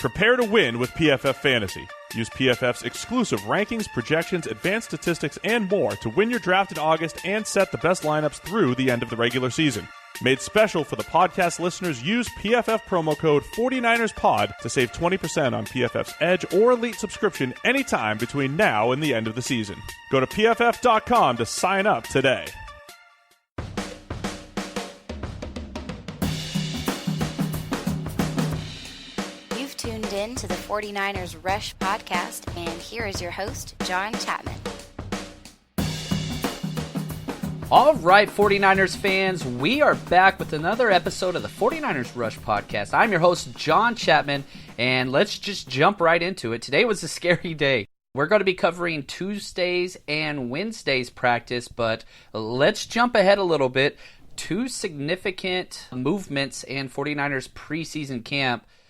Prepare to win with PFF Fantasy. Use PFF's exclusive rankings, projections, advanced statistics, and more to win your draft in August and set the best lineups through the end of the regular season. Made special for the podcast listeners, use PFF promo code 49erspod to save 20% on PFF's Edge or Elite subscription anytime between now and the end of the season. Go to PFF.com to sign up today. You've tuned in to the 49ers Rush podcast, and here is your host, John Chapman. All right, 49ers fans, we are back with another episode of the 49ers Rush podcast. I'm your host, John Chapman, and let's just jump right into it. Today was a scary day. We're going to be covering Tuesdays and Wednesdays practice, but let's jump ahead a little bit. Two significant movements in 49ers preseason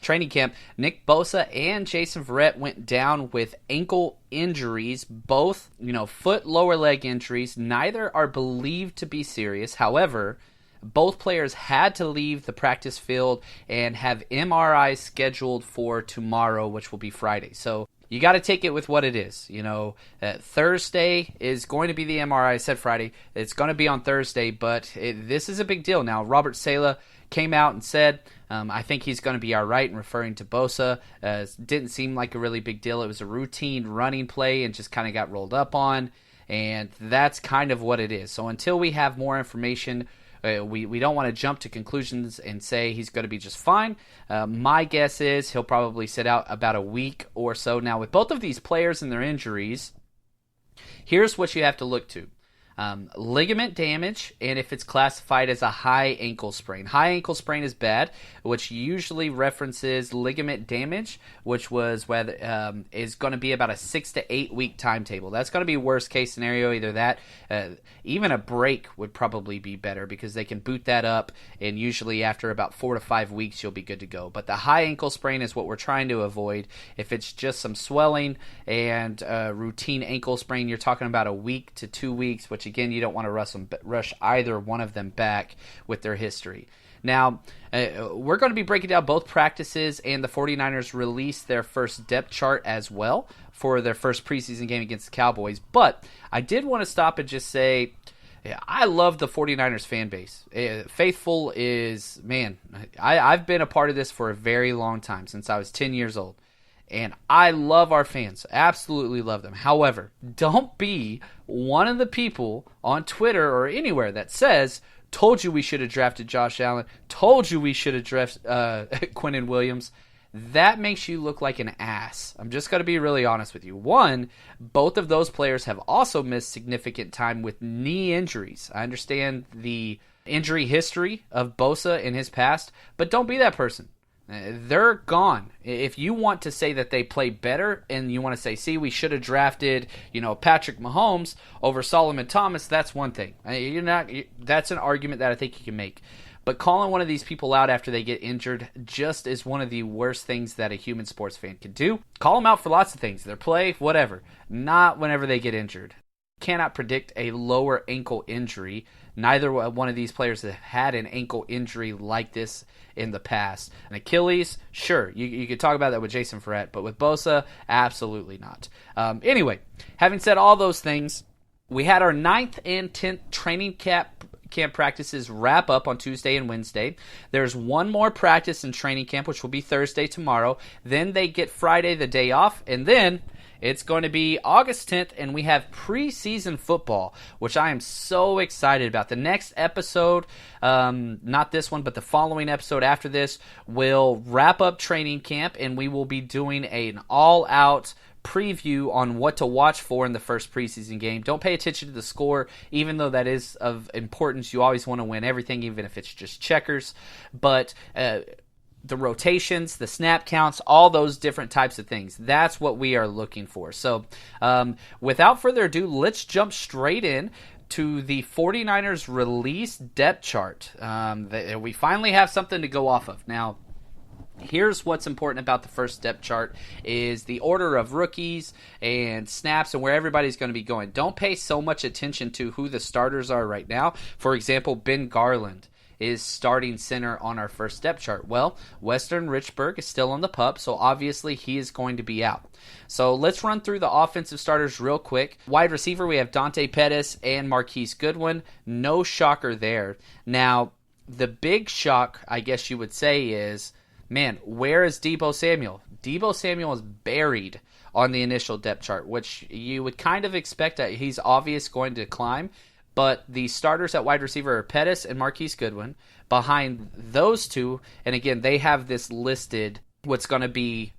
training camp. Nick Bosa and Jason Verrett went down with ankle injuries, both, foot, lower leg injuries. Neither are believed to be serious. However, both players had to leave the practice field and have MRIs scheduled for tomorrow, which will be Friday. So you got to take it with what it is. Thursday is going to be the MRI. I said Friday. It's going to be on Thursday, but this is a big deal. Now, Robert Saleh came out and said, I think he's going to be all right, and referring to Bosa. Didn't seem like a really big deal. It was a routine running play and just kind of got rolled up on, and that's kind of what it is. So until we have more information, we don't want to jump to conclusions and say he's going to be just fine. My guess is he'll probably sit out about a week or so. Now, with both of these players and their injuries, here's what you have to look to. Ligament damage, and if it's classified as a high ankle sprain. High ankle sprain is bad, which usually references ligament damage, which was is going to be about a 6 to 8 week timetable. That's going to be worst case scenario. Either that, even a break would probably be better because they can boot that up, and usually after about 4 to 5 weeks you'll be good to go. But the high ankle sprain is what we're trying to avoid. If it's just some swelling and routine ankle sprain, you're talking about a week to 2 weeks, which again, you don't want to rush either one of them back with their history. Now, we're going to be breaking down both practices, and the 49ers released their first depth chart as well for their first preseason game against the Cowboys. But I did want to stop and just say, I love the 49ers fan base. Faithful is, man, I've been a part of this for a very long time, since I was 10 years old. And I love our fans. Absolutely love them. However, don't be one of the people on Twitter or anywhere that says, told you we should have drafted Josh Allen, told you we should have drafted Quinnen Williams. That makes you look like an ass. I'm just going to be really honest with you. One, both of those players have also missed significant time with knee injuries. I understand the injury history of Bosa in his past, but don't be that person. They're gone. If you want to say that they play better and you want to say, see, we should have drafted, Patrick Mahomes over Solomon Thomas, that's one thing. That's an argument that I think you can make. But calling one of these people out after they get injured just is one of the worst things that a human sports fan can do. Call them out for lots of things, their play, whatever. Not whenever they get injured. Cannot predict a lower ankle injury. Neither one of these players have had an ankle injury like this in the past. An Achilles, sure, you could talk about that with Jason Verrett, but with Bosa, absolutely not. Anyway, having said all those things, we had our 9th and 10th training camp practices wrap up on Tuesday and Wednesday. There's one more practice in training camp, which will be Thursday tomorrow. Then they get Friday the day off, and then it's going to be August 10th, and we have preseason football, which I am so excited about. The next episode, not this one, but the following episode after this, will wrap up training camp, and we will be doing an all-out preview on what to watch for in the first preseason game. Don't pay attention to the score, even though that is of importance. You always want to win everything, even if it's just checkers. But the rotations, the snap counts, all those different types of things. That's what we are looking for. So without further ado, let's jump straight in to the 49ers release depth chart. We finally have something to go off of. Now, here's what's important about the first depth chart is the order of rookies and snaps and where everybody's going to be going. Don't pay so much attention to who the starters are right now. For example, Ben Garland is starting center on our first depth chart? Well, Western Richburg is still on the PUP, so obviously he is going to be out. So let's run through the offensive starters real quick. Wide receiver, we have Dante Pettis and Marquise Goodwin. No shocker there. Now, the big shock, I guess you would say, is, man, where is Deebo Samuel? Deebo Samuel is buried on the initial depth chart, which you would kind of expect that he's obvious going to climb. But the starters at wide receiver are Pettis and Marquise Goodwin. Behind those two, and again, they have this listed, what's going to be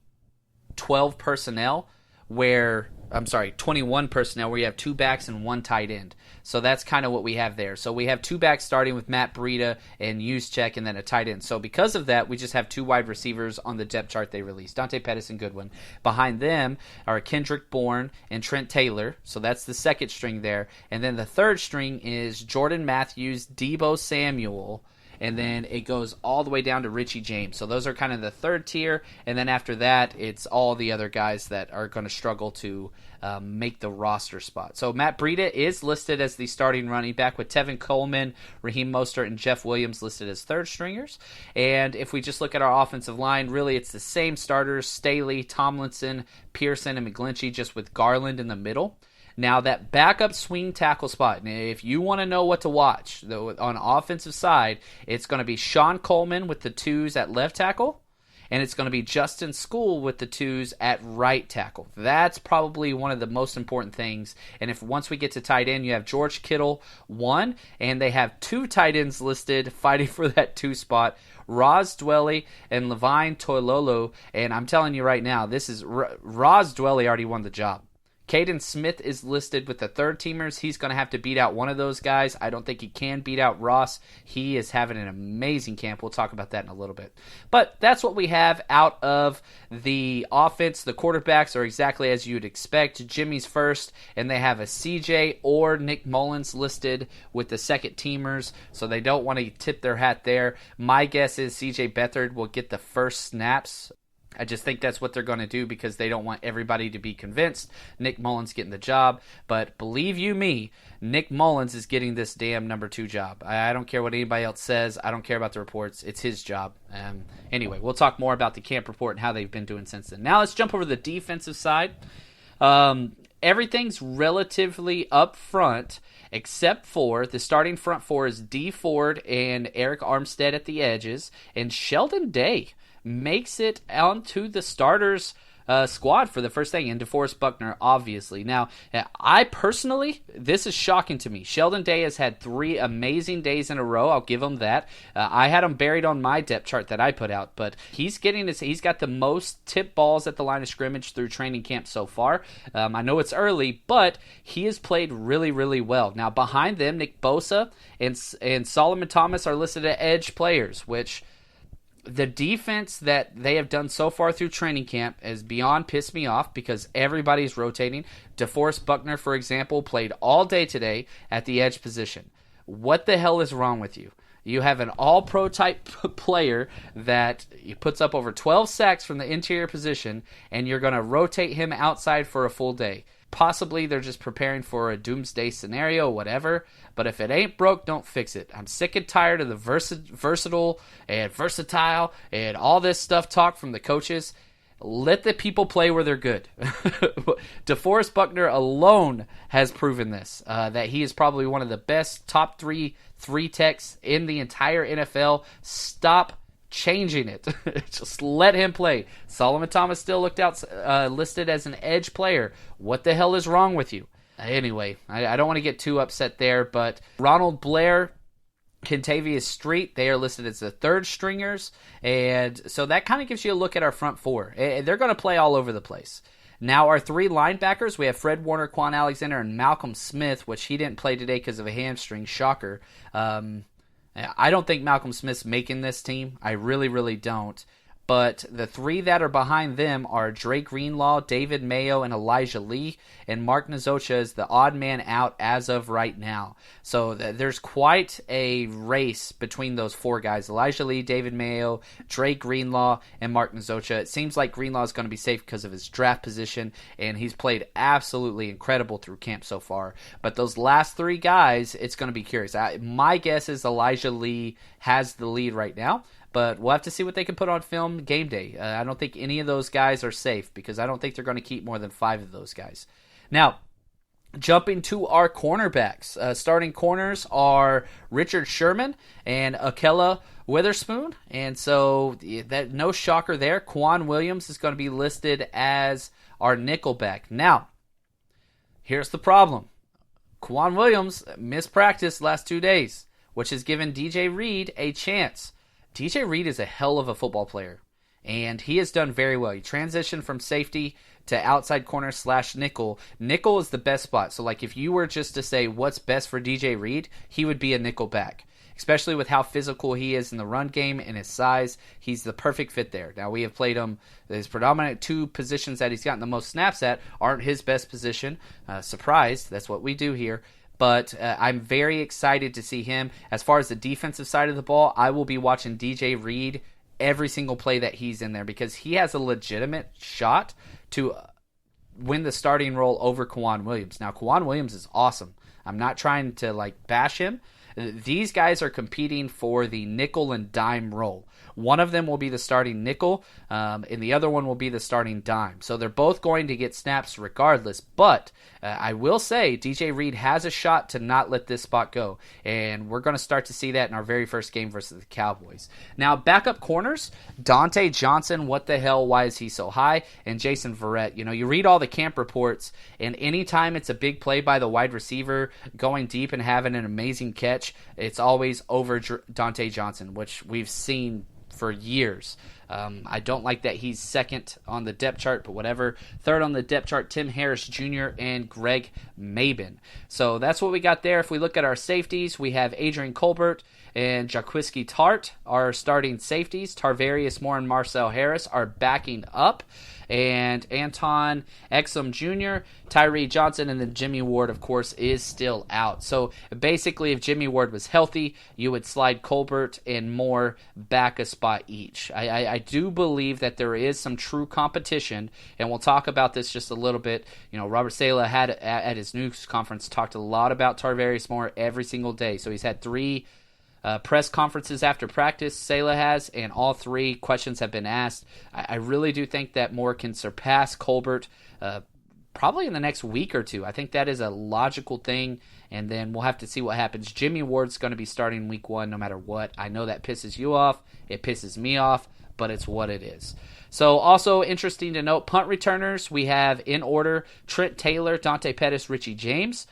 12 personnel, 21 personnel, where you have 2 backs and 1 tight end. So that's kind of what we have there. So we have 2 backs starting with Matt Breida and Juszczyk, and then a tight end. So because of that, we just have 2 wide receivers on the depth chart they released, Dante Pettis and Goodwin. Behind them are Kendrick Bourne and Trent Taylor. So that's the second string there. And then the third string is Jordan Matthews, Deebo Samuel, and then it goes all the way down to Richie James. So those are kind of the third tier, and then after that, it's all the other guys that are going to struggle to make the roster spot. So Matt Breida is listed as the starting running back, with Tevin Coleman, Raheem Mostert, and Jeff Williams listed as third stringers. And if we just look at our offensive line, really it's the same starters: Staley, Tomlinson, Pearson, and McGlinchey, just with Garland in the middle. Now, that backup swing tackle spot, and if you want to know what to watch on the offensive side, it's going to be Sean Coleman with the 2s at left tackle, and it's going to be Justin School with the 2s at right tackle. That's probably one of the most important things. And if once we get to tight end, you have George Kittle, 1, and they have 2 tight ends listed fighting for that 2 spot. Roz Dwelly and Levine Toilolo, and I'm telling you right now, this is Roz Dwelly already won the job. Caden Smith is listed with the third teamers. He's going to have to beat out one of those guys. I don't think he can beat out Ross. He is having an amazing camp. We'll talk about that in a little bit. But that's what we have out of the offense. The quarterbacks are exactly as you'd expect. Jimmy's first, and they have a CJ or Nick Mullens listed with the second teamers, so they don't want to tip their hat there. My guess is CJ Beathard will get the first snaps. I just think that's what they're going to do because they don't want everybody to be convinced Nick Mullens getting the job. But believe you me, Nick Mullens is getting this damn number 2 job. I don't care what anybody else says. I don't care about the reports. It's his job. Anyway, we'll talk more about the camp report and how they've been doing since then. Now let's jump over to the defensive side. Everything's relatively up front, except for the starting front 4 is D Ford and Eric Armstead at the edges, and Sheldon Day makes it onto the starters squad for the first thing, and DeForest Buckner, obviously. Now, I personally, this is shocking to me. Sheldon Day has had 3 amazing days in a row. I'll give him that. I had him buried on my depth chart that I put out, but he's got the most tip balls at the line of scrimmage through training camp so far. I know it's early, but he has played really, really well. Now, behind them, Nick Bosa and Solomon Thomas are listed as edge players, which the defense that they have done so far through training camp is beyond pissed me off because everybody's rotating. DeForest Buckner, for example, played all day today at the edge position. What the hell is wrong with you? You have an all-pro type player that puts up over 12 sacks from the interior position, and you're going to rotate him outside for a full day. Possibly they're just preparing for a doomsday scenario, whatever. But if it ain't broke, don't fix it. I'm sick and tired of the versatile and all this stuff talk from the coaches. Let the people play where they're good. DeForest Buckner alone has proven this, that he is probably one of the best top 3 techs in the entire NFL. Stop changing it. Just let him play. Solomon Thomas still listed as an edge player. What the hell is wrong with you? Anyway, I don't want to get too upset there, but Ronald Blair, Kentavious Street, they are listed as the third stringers, and so that kind of gives you a look at our front 4. They're going to play all over the place. Now, our 3 linebackers, we have Fred Warner, Quan Alexander, and Malcolm Smith, which he didn't play today because of a hamstring. Shocker. I don't think Malcolm Smith's making this team. I really, really don't. But the three that are behind them are Drake Greenlaw, David Mayo, and Elijah Lee. And Mark Nzocha is the odd man out as of right now. So there's quite a race between those four guys. Elijah Lee, David Mayo, Drake Greenlaw, and Mark Nzocha. It seems like Greenlaw is going to be safe because of his draft position, and he's played absolutely incredible through camp so far. But those last three guys, it's going to be curious. My guess is Elijah Lee has the lead right now. But we'll have to see what they can put on film game day. I don't think any of those guys are safe because I don't think they're going to keep more than 5 of those guys. Now, jumping to our cornerbacks. Starting corners are Richard Sherman and Akella Witherspoon. And so that no shocker there. Quan Williams is going to be listed as our nickelback. Now, here's the problem. Quan Williams missed practice last 2 days, which has given DJ Reed a chance. DJ Reed is a hell of a football player, and he has done very well. He transitioned from safety to outside corner / nickel. Nickel is the best spot. So, like, if you were just to say what's best for DJ Reed, he would be a nickel back, especially with how physical he is in the run game and his size. He's the perfect fit there. Now, we have played him. His predominant 2 positions that he's gotten the most snaps at aren't his best position. Surprise, that's what we do here. But I'm very excited to see him. As far as the defensive side of the ball, I will be watching DJ Reed every single play that he's in there because he has a legitimate shot to win the starting role over Quan Williams. Now, Quan Williams is awesome. I'm not trying to bash him. These guys are competing for the nickel and dime role. One of them will be the starting nickel, and the other one will be the starting dime. So they're both going to get snaps regardless. But I will say DJ Reed has a shot to not let this spot go. And we're going to start to see that in our very first game versus the Cowboys. Now, backup corners, Dante Johnson, what the hell, why is he so high? And Jason Verrett. You read all the camp reports, and anytime it's a big play by the wide receiver going deep and having an amazing catch, it's always over Dante Johnson, which we've seen for years. I don't like that he's second on the depth chart, but whatever. Third on the depth chart, Tim Harris Jr. and Greg Mabin. So that's what we got there. If we look at our safeties, we have Adrian Colbert and Jaquiski Tart are starting safeties. Tarvarius Moore and Marcel Harris are backing up. And Anton Exum Jr., Tyree Johnson, and then Jimmy Ward, of course, is still out. So basically, if Jimmy Ward was healthy, you would slide Colbert and Moore back a spot each. I do believe that there is some true competition, and we'll talk about this just a little bit. Robert Saleh had at his news conference talked a lot about Tarvarius Moore every single day. So he's had 3 press conferences after practice, Saleh has, and all 3 questions have been asked. I really do think that Moore can surpass Colbert probably in the next week or 2. I think that is a logical thing, and then we'll have to see what happens. Jimmy Ward's going to be starting week 1 no matter what. I know that pisses you off. It pisses me off, but it's what it is. So also interesting to note, punt returners, we have in order Trent Taylor, Dante Pettis, Richie James.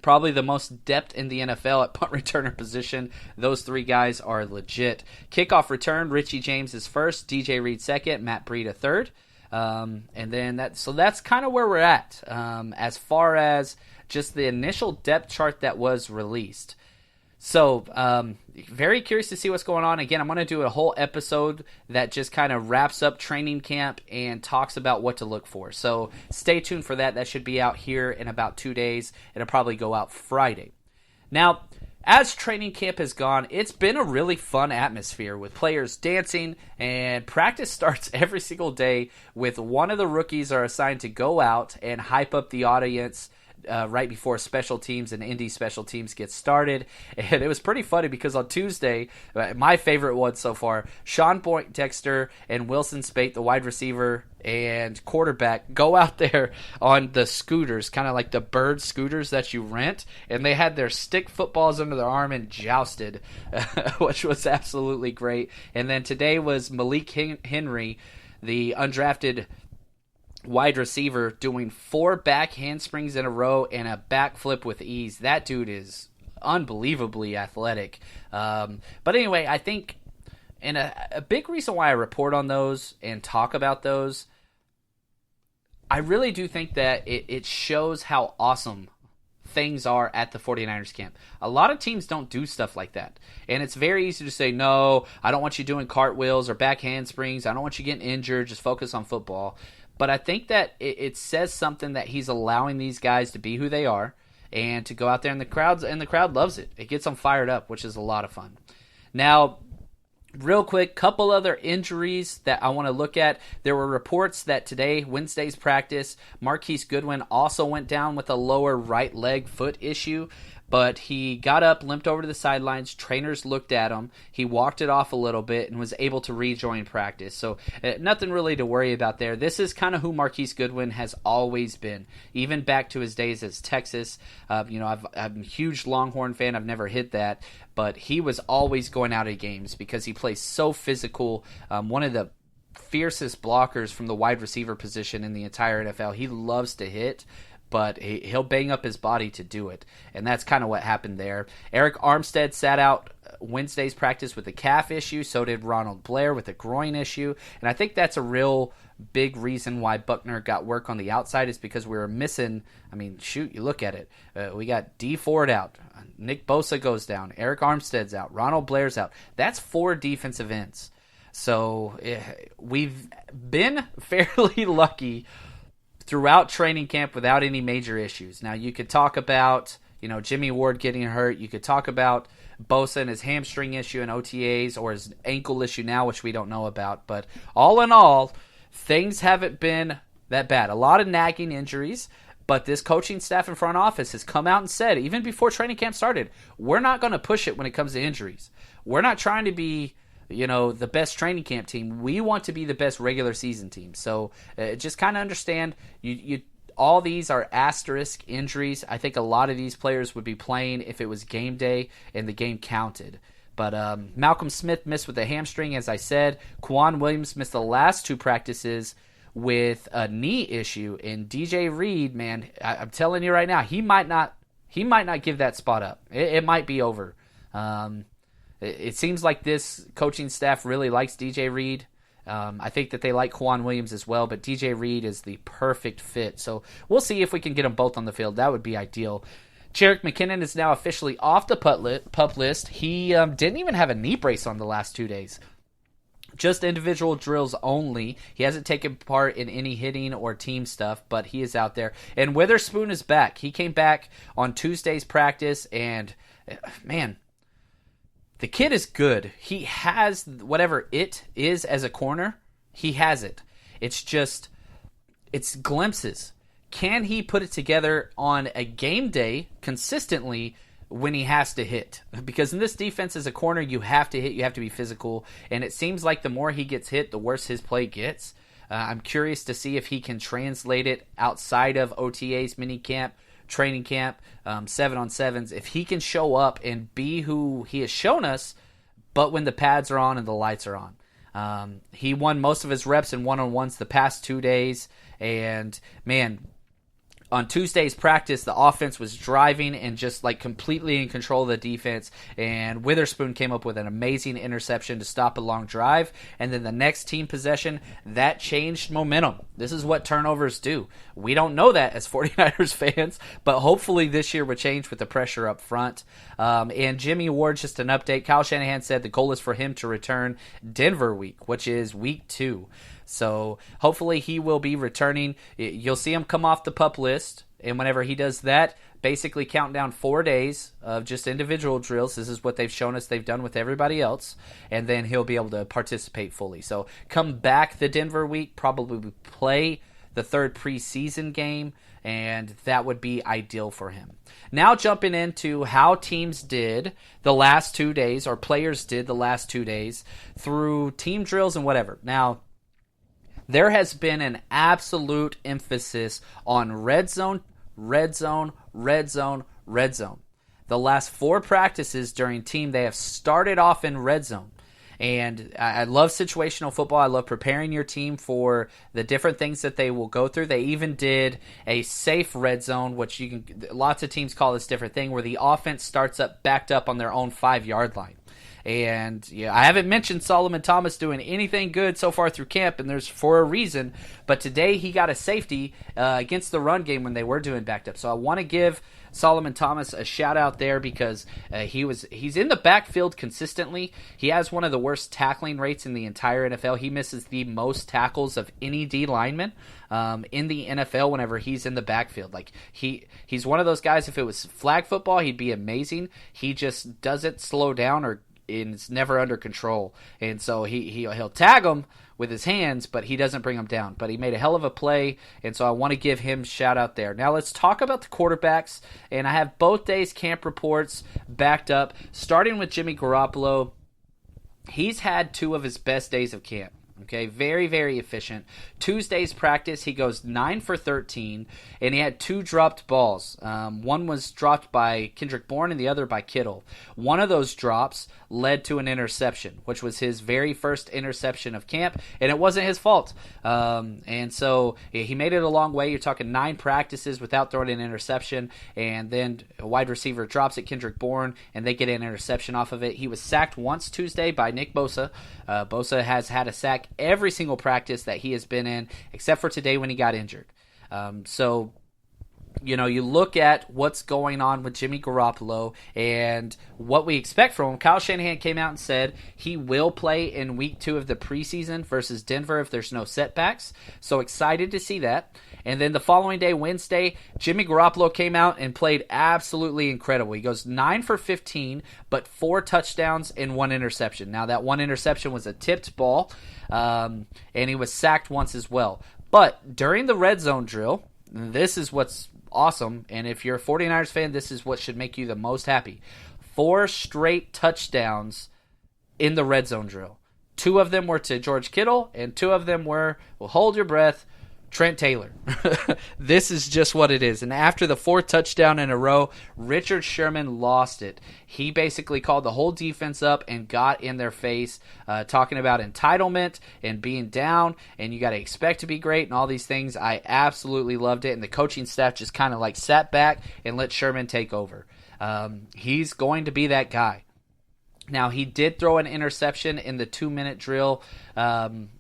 Probably the most depth in the NFL at punt returner position. Those 3 guys are legit. Kickoff return, Richie James is first, DJ Reed second, Matt Breida third. And then that's kind of where we're at as far as just the initial depth chart that was released. So, very curious to see what's going on. Again, I'm going to do a whole episode that just kind of wraps up training camp and talks about what to look for. So, stay tuned for that. That should be out here in about 2 days. It'll probably go out Friday. Now, as training camp has gone, it's been a really fun atmosphere with players dancing, and practice starts every single day with one of the rookies are assigned to go out and hype up the audience right before special teams and Indy special teams get started. And it was pretty funny because on Tuesday, my favorite one so far, Sean Poindexter and Wilson Spate, the wide receiver and quarterback, go out there on the scooters, kind of like the bird scooters that you rent, and they had their stick footballs under their arm and jousted, which was absolutely great. And then today was Malik Henry, the undrafted wide receiver, doing 4 back handsprings in a row and a backflip with ease. That dude is unbelievably athletic. But anyway, I think, and a big reason why I report on those and talk about those, I really do think that it shows how awesome things are at the 49ers camp. A lot of teams don't do stuff like that. And it's very easy to say, no, I don't want you doing cartwheels or back handsprings. I don't want you getting injured. Just focus on football. But I think that it says something that he's allowing these guys to be who they are and to go out there, and the crowd loves it. It gets them fired up, which is a lot of fun. Now, real quick, couple other injuries that I want to look at. There were reports that today, Wednesday's practice, Marquise Goodwin also went down with a lower right leg foot issue, but he got up, limped over to the sidelines. Trainers looked at him. He walked it off a little bit and was able to rejoin practice. So nothing really to worry about there. This is kind of who Marquise Goodwin has always been, even back to his days as Texas. I'm a huge Longhorn fan. I've never hit that, but he was always going out of games because he plays so physical. One of the fiercest blockers from the wide receiver position in the entire NFL. He loves to hit, but he'll bang up his body to do it. And that's kind of what happened there. Eric Armstead sat out Wednesday's practice with a calf issue. So did Ronald Blair with a groin issue. And I think that's a real big reason why Buckner got work on the outside, is because we were missing. I mean, shoot, you look at it. We got D Ford out. Nick Bosa goes down. Eric Armstead's out. Ronald Blair's out. That's 4 defensive ends. So we've been fairly lucky throughout training camp without any major issues. Now, you could talk about, Jimmy Ward getting hurt. You could talk about Bosa and his hamstring issue in OTAs, or his ankle issue now, which we don't know about. But all in all, things haven't been that bad. A lot of nagging injuries, but this coaching staff and front office has come out and said, even before training camp started, we're not going to push it when it comes to injuries. We're not trying to be the best training camp team. We want to be the best regular season team. So just kind of understand, you all these are asterisk injuries. I think a lot of these players would be playing if it was game day and the game counted. But Malcolm Smith missed with a hamstring, as I said. Quan Williams missed the last 2 practices with a knee issue. And DJ Reed, man, I'm telling you right now, he might not give that spot up. It might be over. It seems like this coaching staff really likes DJ Reed. I think that they like Quan Williams as well, but DJ Reed is the perfect fit. So we'll see if we can get them both on the field. That would be ideal. Jerick McKinnon is now officially off the PUP list. He didn't even have a knee brace on the last 2 days. Just individual drills only. He hasn't taken part in any hitting or team stuff, but he is out there. And Witherspoon is back. He came back on Tuesday's practice, and man, the kid is good. He has whatever it is as a corner. He has it. It's glimpses. Can he put it together on a game day consistently when he has to hit? Because in this defense as a corner, you have to hit. You have to be physical. And it seems like the more he gets hit, the worse his play gets. I'm curious to see if he can translate it outside of OTAs, minicamp, training camp, 7-on-7s, if he can show up and be who he has shown us, but when the pads are on and the lights are on. He won most of his reps in one-on-ones the past 2 days, and man, on Tuesday's practice, the offense was driving and just like completely in control of the defense, and Witherspoon came up with an amazing interception to stop a long drive, and then the next team possession, that changed momentum. This is what turnovers do. We don't know that as 49ers fans, but hopefully this year will change with the pressure up front. And Jimmy Ward, just an update, Kyle Shanahan said the goal is for him to return Denver week, which is week 2. So hopefully he will be returning. You'll see him come off the PUP list, and whenever he does that, basically count down 4 days of just individual drills. This is what they've shown us they've done with everybody else, and then he'll be able to participate fully. So come back the Denver week, probably play the 3rd preseason game, and that would be ideal for him. Now jumping into how teams did the last 2 days, or players did the last 2 days, through team drills and whatever. Now, there has been an absolute emphasis on red zone, red zone, red zone, red zone. The last 4 practices during team, they have started off in red zone. And I love situational football. I love preparing your team for the different things that they will go through. They even did a safe red zone, which lots of teams call this different thing, where the offense starts up backed up on their own 5-yard line. And yeah, I haven't mentioned Solomon Thomas doing anything good so far through camp, and there's for a reason. But today he got a safety against the run game when they were doing backed up. So I want to give Solomon Thomas a shout out there because he's in the backfield consistently. He has one of the worst tackling rates in the entire NFL. He misses the most tackles of any D lineman in the NFL whenever he's in the backfield. Like he's one of those guys, if it was flag football, he'd be amazing. He just doesn't slow down or is never under control. And so he'll tag him with his hands, but he doesn't bring him down. But he made a hell of a play, and so I want to give him shout out there. Now let's talk about the quarterbacks, and I have both days' camp reports backed up, starting with Jimmy Garoppolo. He's had 2 of his best days of camp. Okay, very, very efficient. Tuesday's practice, he goes 9 for 13, and he had 2 dropped balls. One was dropped by Kendrick Bourne and the other by Kittle. One of those drops led to an interception, which was his very first interception of camp, and it wasn't his fault. And so he made it a long way. You're talking 9 practices without throwing an interception, and then a wide receiver drops at Kendrick Bourne, and they get an interception off of it. He was sacked once Tuesday by Nick Bosa. Bosa has had a sack every single practice that he has been in, except for today when he got injured. So, you know, you look at what's going on with Jimmy Garoppolo and what we expect from him. Kyle Shanahan came out and said he will play in week 2 of the preseason versus Denver if there's no setbacks. So excited to see that. And then the following day, Wednesday, Jimmy Garoppolo came out and played absolutely incredible. He goes 9 for 15, but 4 touchdowns and 1 interception. Now, that 1 interception was a tipped ball, and he was sacked once as well. But during the red zone drill, this is what's awesome, and if you're a 49ers fan, this is what should make you the most happy. 4 straight touchdowns in the red zone drill. 2 of them were to George Kittle, and 2 of them were, well, hold your breath, Trent Taylor. This is just what it is. And after the 4th touchdown in a row, Richard Sherman lost it. He basically called the whole defense up and got in their face, talking about entitlement and being down, and you got to expect to be great and all these things. I absolutely loved it, and the coaching staff just kind of like sat back and let Sherman take over. He's going to be that guy. Now, he did throw an interception in the 2-minute drill,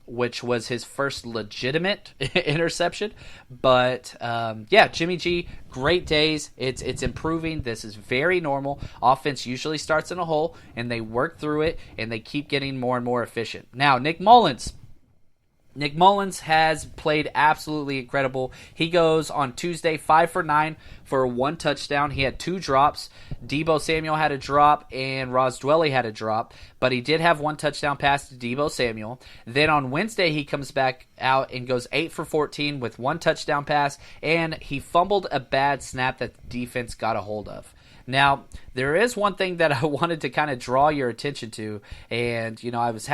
which was his first legitimate interception. But, yeah, Jimmy G, great days. It's improving. This is very normal. Offense usually starts in a hole, and they work through it, and they keep getting more and more efficient. Now, Nick Mullens. Nick Mullens has played absolutely incredible. He goes on Tuesday 5 for 9 for 1 touchdown. He had 2 drops. Deebo Samuel had a drop and Ross Dwelly had a drop, but he did have 1 touchdown pass to Deebo Samuel. Then on Wednesday he comes back out and goes 8 for 14 with 1 touchdown pass, and he fumbled a bad snap that the defense got a hold of. Now, there is one thing that I wanted to kind of draw your attention to, and you know, I was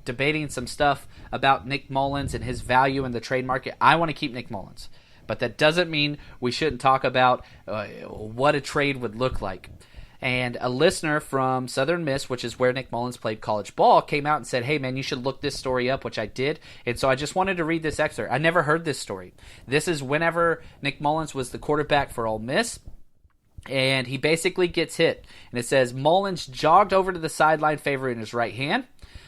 debating some stuff about Nick Mullens and his value in the trade market. I want to keep Nick Mullens, but that doesn't mean we shouldn't talk about what a trade would look like. And a listener from Southern Miss, which is where Nick Mullens played college ball, came out and said, hey man, you should look this story up, which I did. And so I just wanted to read this excerpt. I never heard this story. This is whenever Nick Mullens was the quarterback for Ole Miss, and he basically gets hit. And it says, Mullens jogged over to the sideline favoring his right hand.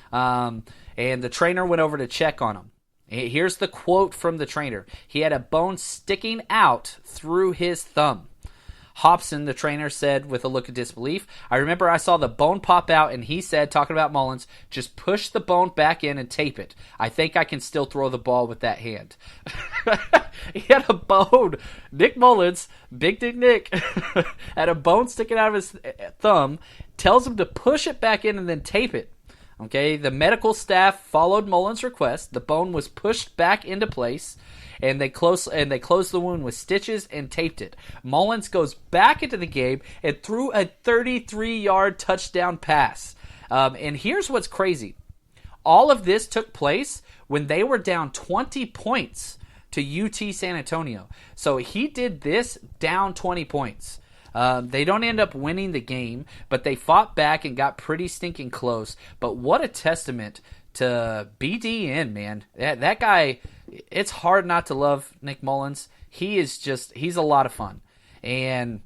And the trainer went over to check on him. Here's the quote from the trainer. He had a bone sticking out through his thumb. Hobson, the trainer, said with a look of disbelief, I remember I saw the bone pop out, and he said, talking about Mullens, just push the bone back in and tape it. I think I can still throw the ball with that hand. He had a bone. Nick Mullens, Big Dick Nick, had a bone sticking out of his thumb, tells him to push it back in and then tape it. Okay, the medical staff followed Mullens' request. The bone was pushed back into place, and they closed the wound with stitches and taped it. Mullens goes back into the game and threw a 33-yard touchdown pass. And here's what's crazy. All of this took place when they were down 20 points to UT San Antonio. So he did this down 20 points. They don't end up winning the game, but they fought back and got pretty stinking close. But what a testament to BDN, man. That guy, it's hard not to love Nick Mullens. He's a lot of fun. And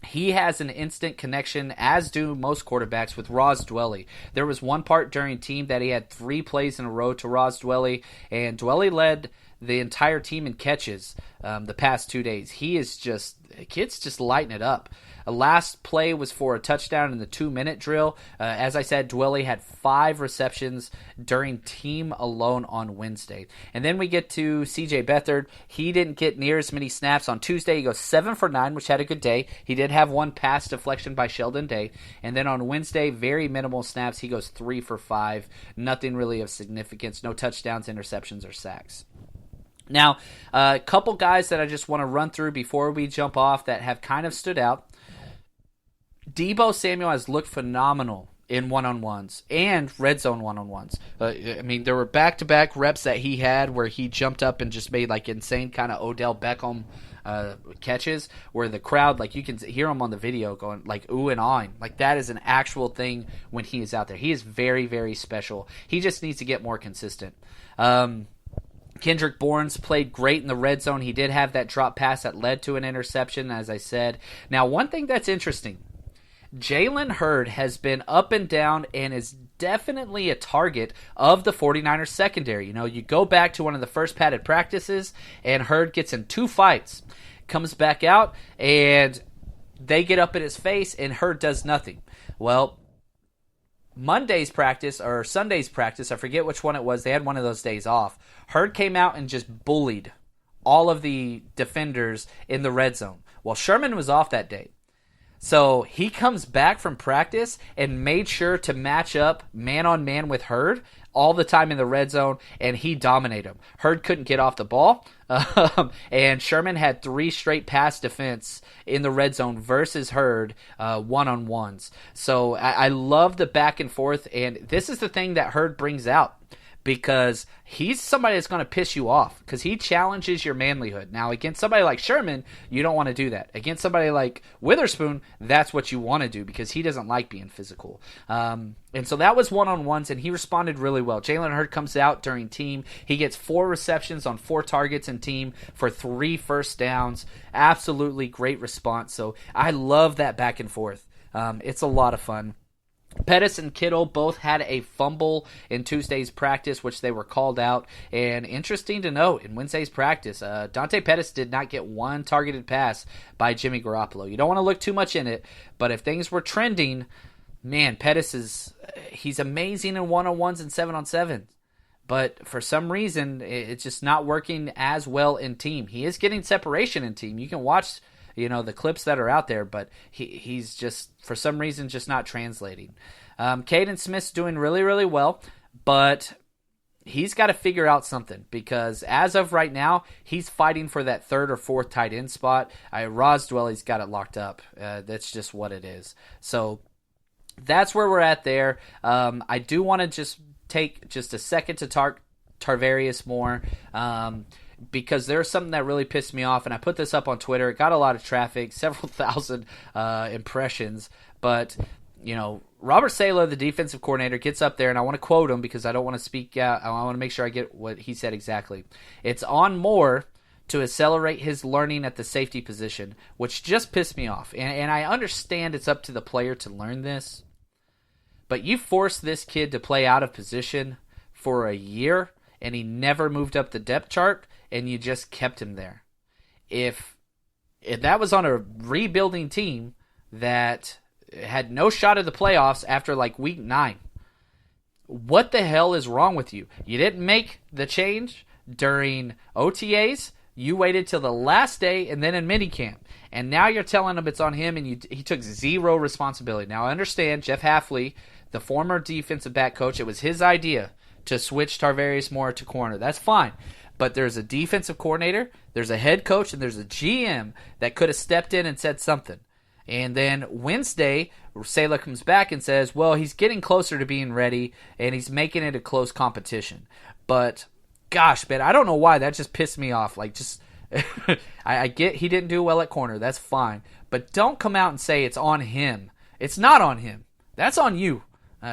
he has an instant connection, as do most quarterbacks, with Ross Dwelly. There was one part during team that he had 3 plays in a row to Ross Dwelly, and Dwelly led the entire team in catches the past 2 days. Kid's just lighting it up. A last play was for a touchdown in the 2-minute drill. As I said, Dwelly had 5 receptions during team alone on Wednesday. And then we get to C.J. Beathard. He didn't get near as many snaps on Tuesday. He goes 7 for 9, which had a good day. He did have 1 pass deflection by Sheldon Day. And then on Wednesday, very minimal snaps. He goes 3 for 5. Nothing really of significance. No touchdowns, interceptions, or sacks. Now, a couple guys that I just want to run through before we jump off that have kind of stood out. Deebo Samuel has looked phenomenal in one-on-ones and red zone one-on-ones. There were back-to-back reps that he had where he jumped up and just made like insane kind of Odell Beckham catches where the crowd, like you can hear him on the video going like ooh and ahhing. Like that is an actual thing when he is out there. He is very, very special. He just needs to get more consistent. Kendrick Barnes played great in the red zone. He did have that drop pass that led to an interception, as I said. Now, one thing that's interesting, Jalen Hurd has been up and down and is definitely a target of the 49ers secondary. You know, you go back to one of the first padded practices, and Hurd gets in 2 fights, comes back out, and they get up in his face, and Hurd does nothing. Well, Monday's practice or Sunday's practice, I forget which one it was, they had one of those days off. Hurd came out and just bullied all of the defenders in the red zone. Well, Sherman was off that day. So he comes back from practice and made sure to match up man-on-man with Hurd all the time in the red zone, and he dominated him. Hurd couldn't get off the ball, and Sherman had 3 straight pass defense in the red zone versus Hurd one-on-ones. So I love the back and forth, and this is the thing that Hurd brings out, because he's somebody that's going to piss you off because he challenges your manlyhood. Now, against somebody like Sherman, you don't want to do that. Against somebody like Witherspoon, that's what you want to do because he doesn't like being physical. And so that was one-on-ones, and he responded really well. Jalen Hurd comes out during team. He gets 4 receptions on 4 targets in team for 3 first downs. Absolutely great response. So I love that back and forth. It's a lot of fun. Pettis and Kittle both had a fumble in Tuesday's practice, which they were called out. And interesting to note, in Wednesday's practice, Dante Pettis did not get 1 targeted pass by Jimmy Garoppolo. You don't want to look too much in it, but if things were trending, man, Pettis he's amazing in one-on-ones and 7-on-7s. But for some reason, it's just not working as well in team. He is getting separation in team. You can watch the clips that are out there, but he's just, for some reason, just not translating. Caden Smith's doing really, really well, but he's got to figure out something because as of right now, he's fighting for that 3rd or 4th tight end spot. Ross Dwelly's got it locked up. That's just what it is. So that's where we're at there. I do want to just take just a second to talk Tarvarius Moore. Because there's something that really pissed me off, and I put this up on Twitter. It got a lot of traffic, several thousand impressions. But, Robert Saleh, the defensive coordinator, gets up there, and I want to quote him because I don't want to speak out. I want to make sure I get what he said exactly. It's on Moore to accelerate his learning at the safety position, which just pissed me off. And I understand it's up to the player to learn this, but you forced this kid to play out of position for a year, and he never moved up the depth chart, and you just kept him there. If that was on a rebuilding team that had no shot at the playoffs after like week 9, what the hell is wrong with you? You didn't make the change during OTAs. You waited till the last day and then in minicamp. And now you're telling him it's on him, and he took 0 responsibility. Now I understand Jeff Hafley, the former defensive back coach, it was his idea to switch Tarvarius Moore to corner. That's fine. But there's a defensive coordinator, there's a head coach, and there's a GM that could have stepped in and said something. And then Wednesday, Saleh comes back and says, well, he's getting closer to being ready, and he's making it a close competition. But, gosh, man, I don't know why. That just pissed me off. Like, just I get he didn't do well at corner. That's fine. But don't come out and say it's on him. It's not on him. That's on you.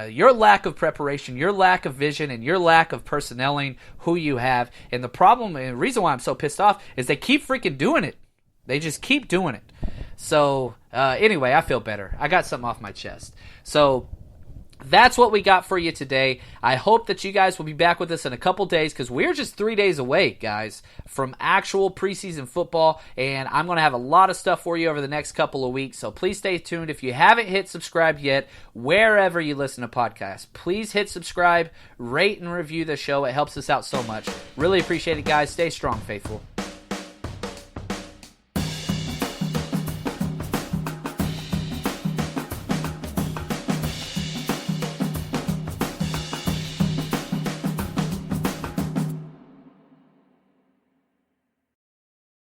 Your lack of preparation, your lack of vision, and your lack of personnelling who you have. And the problem, and the reason why I'm so pissed off, is they keep freaking doing it. They just keep doing it. So anyway, I feel better. I got something off my chest. So that's what we got for you today. I hope that you guys will be back with us in a couple days because we're just 3 days away, guys, from actual preseason football, and I'm going to have a lot of stuff for you over the next couple of weeks, so please stay tuned. If you haven't hit subscribe yet, wherever you listen to podcasts, please hit subscribe, rate, and review the show. It helps us out so much. Really appreciate it, guys. Stay strong, faithful.